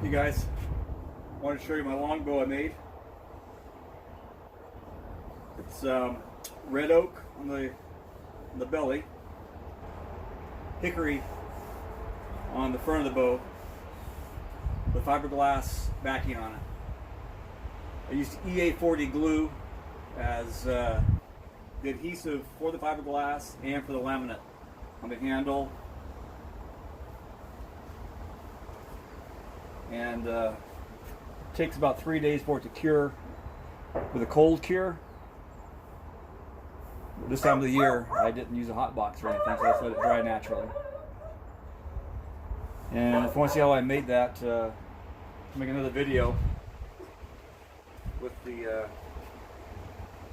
Hey guys, I wanted to show you my longbow I made. It's red oak on the belly, hickory on the front of the bow, with fiberglass backing on it. I used EA40 glue as the adhesive for the fiberglass and for the laminate on the handle. And takes about 3 days for it to cure with a cold cure. This time of the year I didn't use a hot box or anything, so I just let it dry naturally. And if you want to see how I made that, make another video with the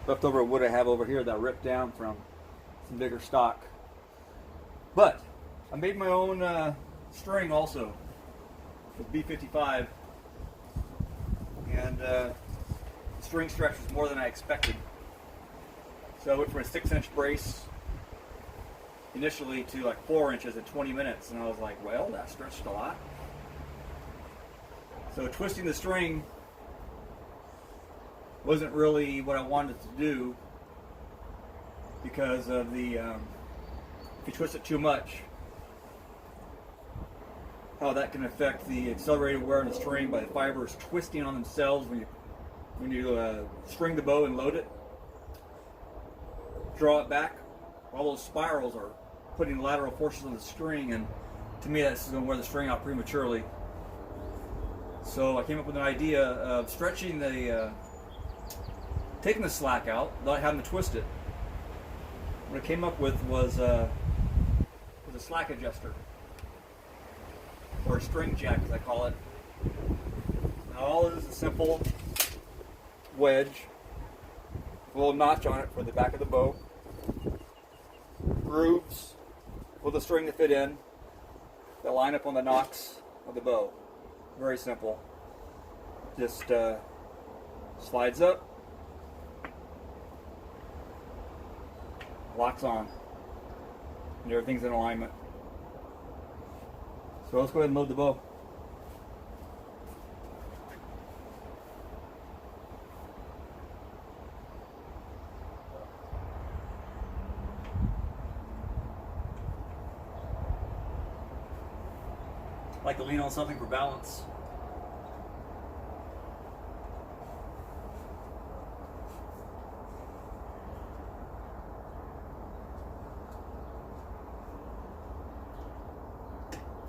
leftover wood I have over here that I ripped down from some bigger stock. But I made my own string also with B55, and the string stretch was more than I expected. So I went from a 6-inch brace initially to like 4 inches in 20 minutes, and I was like, well, that stretched a lot. So twisting the string wasn't really what I wanted to do because of the if you twist it too much, how that can affect the accelerated wear on the string by the fibers twisting on themselves when you string the bow and load it. Draw it back. All those spirals are putting lateral forces on the string, and to me that's going to wear the string out prematurely. So I came up with an idea of stretching taking the slack out without having to twist it. What I came up with was a slack adjuster, or a string jack as I call it. Now all it is a simple wedge, a little notch on it for the back of the bow, grooves for the string to fit in that line up on the nocks of the bow. Very simple. Just slides up, locks on, and everything's in alignment. So let's go ahead and load the bow. I like to lean on something for balance.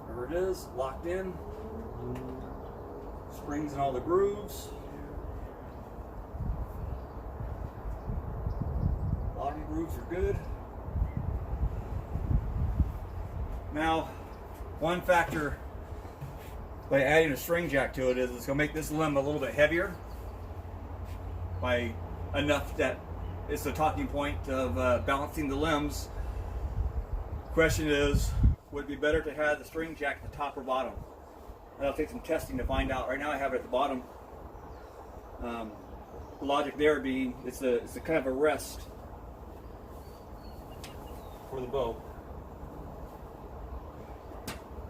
There it is, locked in. Springs in all the grooves. Bottom grooves are good. Now, one factor by adding a string jack to it is it's going to make this limb a little bit heavier by enough that it's the talking point of balancing the limbs. Question is, would it be better to have the string jack at the top or bottom? That'll take some testing to find out. Right now I have it at the bottom. The logic there being it's a kind of a rest for the bow.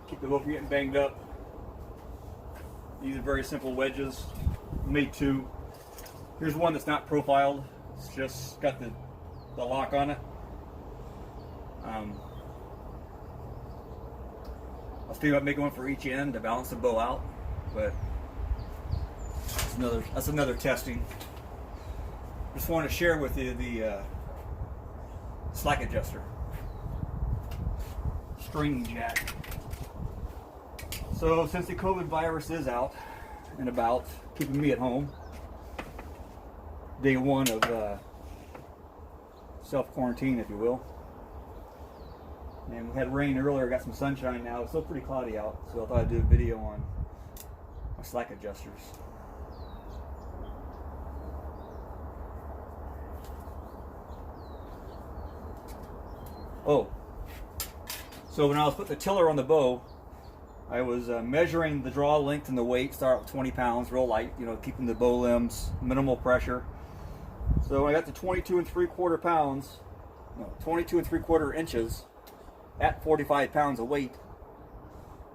Keep the bow from getting banged up. These are very simple wedges. I made two. Here's one that's not profiled. It's just got the lock on it. I was thinking about making one for each end to balance the bow out, but that's another testing. Just want to share with you the slack adjuster, string jack. So since the COVID virus is out and about, keeping me at home, day one of self-quarantine, if you will. And we had rain earlier, got some sunshine now. It's still pretty cloudy out, so I thought I'd do a video on my slack adjusters. Oh, so when I was putting the tiller on the bow, I was measuring the draw length and the weight. Start with 20 pounds, real light, you know, keeping the bow limbs, minimal pressure. So when I got to 22 3/4 pounds, no, 22 3/4 inches at 45 pounds of weight,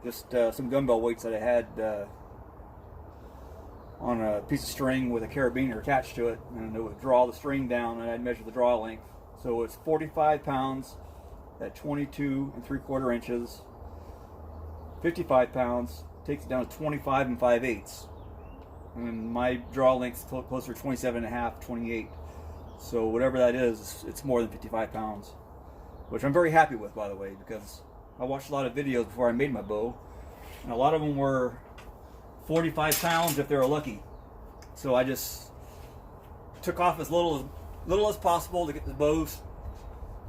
just some dumbbell weights that I had on a piece of string with a carabiner attached to it, and it would draw the string down, and I'd measure the draw length. So it's 45 pounds at 22 3/4 inches. 55 pounds takes it down to 25 5/8. And my draw length is closer to 27.5, 28. So whatever that is, it's more than 55 pounds. Which I'm very happy with, by the way, because I watched a lot of videos before I made my bow, and a lot of them were 45 pounds if they were lucky. So I just took off as little as possible to get the bow's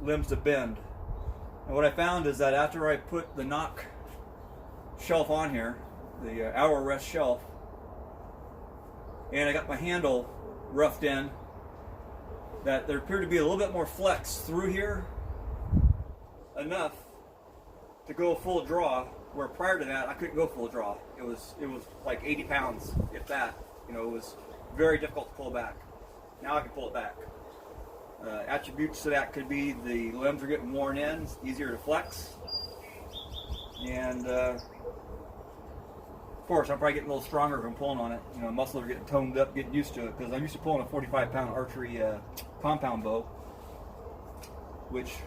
limbs to bend. And what I found is that after I put the knock shelf on here, the hour rest shelf, and I got my handle roughed in, that there appeared to be a little bit more flex through here, enough to go full draw, where prior to that I couldn't go full draw. It was like 80 pounds, if that. You know, it was very difficult to pull back. Now I can pull it back. Attributes to that could be the limbs are getting worn in, it's easier to flex, and of course I'm probably getting a little stronger from pulling on it. You know, muscles are getting toned up, getting used to it, because I'm used to pulling a 45-pound archery compound bow, which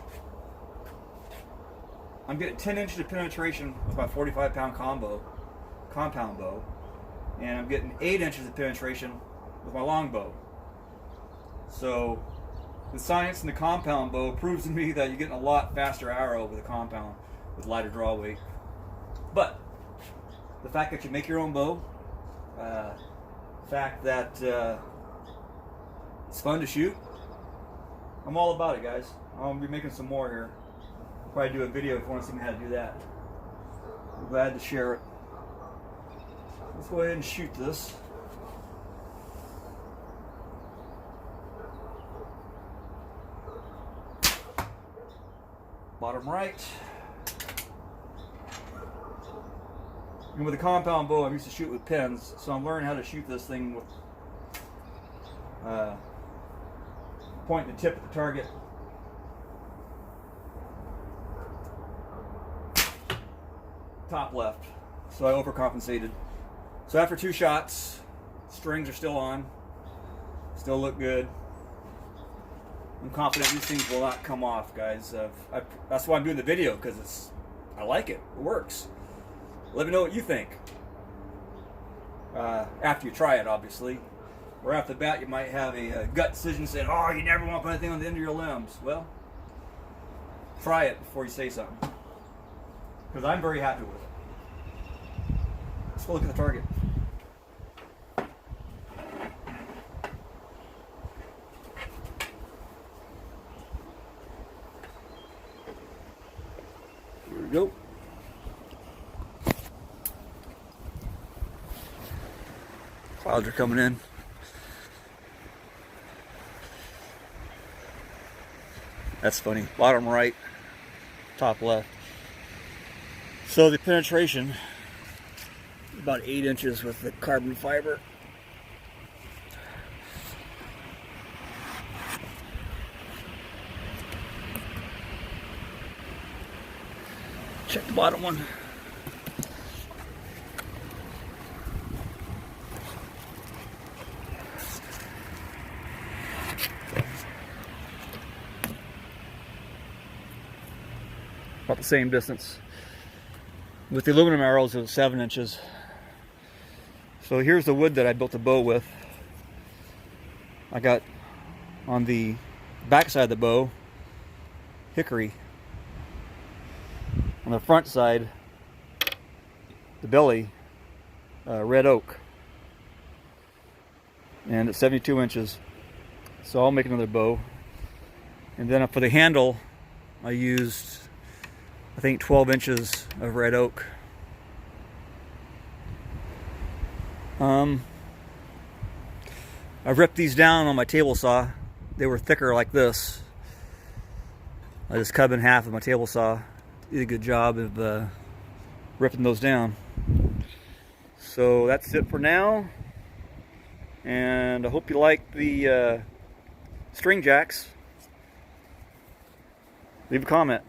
I'm getting 10 inches of penetration with my 45-pound compound bow, and I'm getting 8 inches of penetration with my long bow. So the science in the compound bow proves to me that you're getting a lot faster arrow with a compound with lighter draw weight. But the fact that you make your own bow, the fact that it's fun to shoot, I'm all about it, guys. I'm gonna be making some more here. I'll probably do a video if you want to see me how to do that. I'm glad to share it. Let's go ahead and shoot this. Bottom right. And with a compound bow, I'm used to shoot with pins, so I'm learning how to shoot this thing with pointing the tip at the target. Top left. So I overcompensated. So after 2 shots, strings are still on. Still look good. I'm confident these things will not come off, guys. That's why I'm doing the video, because I like it. It works. Let me know what you think. After you try it, obviously. Right off the bat, you might have a gut decision saying, "Oh, you never want to put anything on the end of your limbs." Well, try it before you say something, because I'm very happy with it. Let's go look at the target. Here we go. Clouds are coming in. That's funny. Bottom right, top left. So the penetration, about 8 inches with the carbon fiber. Check the bottom one. About the same distance. With the aluminum arrows, it was 7 inches. So here's the wood that I built the bow with. I got on the back side of the bow hickory. On the front side, the belly, red oak. And it's 72 inches. So I'll make another bow. And then for the handle, I used, I think, 12 inches of red oak. I've ripped these down on my table saw. They were thicker like this. I just cut them in half with my table saw. Did a good job of ripping those down. So that's it for now. And I hope you like the string jacks. Leave a comment.